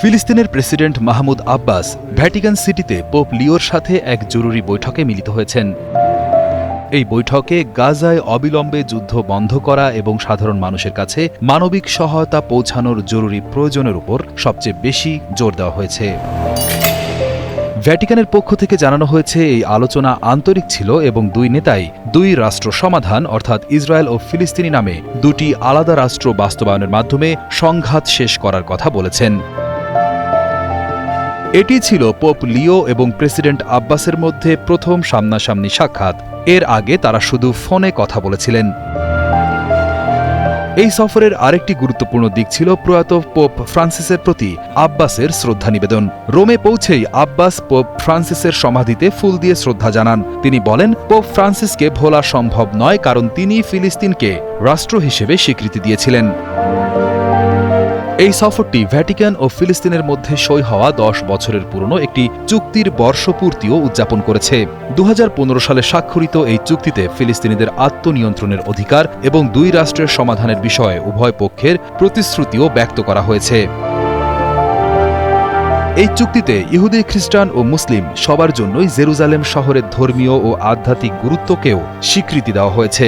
ফিলিস্তিনের president Mahmoud Abbas Vatican সিটিতে pope লিওর সাথে এক জরুরি বৈঠকে মিলিত হয়েছেন। এই বৈঠকে গাজায় অবিলম্বে যুদ্ধ বন্ধ করা এবং সাধারণ মানুষের কাছে মানবিক সহায়তা পৌঁছানোর জরুরি প্রয়োজনের উপর সবচেয়ে বেশি জোর দেওয়া হয়েছে। ভ্যাটিকানের পক্ষ থেকে জানানো হয়েছে এই আলোচনা আন্তরিক ছিল এবং দুই নেতাই দুই রাষ্ট্র সমাধান অর্থাৎ ইসরায়েল ও ফিলিস্তিনি নামে দুটি আলাদা রাষ্ট্র বাস্তবায়নের মাধ্যমে সংঘাত শেষ করার কথা বলেছেন। এটি ছিল পোপ লিও এবং প্রেসিডেন্ট আব্বাসের মধ্যে প্রথম সামনাসামনি সাক্ষাৎ। এর আগে তারা শুধু ফোনে কথা বলেছিলেন। এই সফরের আরেকটি গুরুত্বপূর্ণ দিক ছিল প্রয়াত পোপ ফ্রান্সিসের প্রতি আব্বাসের শ্রদ্ধা নিবেদন। রোমে পৌঁছেই আব্বাস পোপ ফ্রান্সিসের সমাধিতে ফুল দিয়ে শ্রদ্ধা জানান। তিনি বলেন, পোপ ফ্রান্সিসকে ভোলা সম্ভব নয়, কারণ তিনি ফিলিস্তিনকে রাষ্ট্র হিসেবে স্বীকৃতি দিয়েছিলেন। এই সফরটি ভ্যাটিকান ও ফিলিস্তিনের মধ্যে সই হওয়া 10 বছরের পুরনো একটি চুক্তির বর্ষপূর্তিও উদযাপন করেছে। 2015 সালে স্বাক্ষরিত এই চুক্তিতে ফিলিস্তিনিদের আত্মনিয়ন্ত্রণের অধিকার এবং দুই রাষ্ট্রের সমাধানের বিষয়ে উভয় পক্ষের প্রতিশ্রুতিও ব্যক্ত করা হয়েছে। এই চুক্তিতে ইহুদি, খ্রিস্টান ও মুসলিম সবার জন্যই জেরুজালেম শহরের ধর্মীয় ও আধ্যাত্মিক গুরুত্বকেও স্বীকৃতি দেওয়া হয়েছে।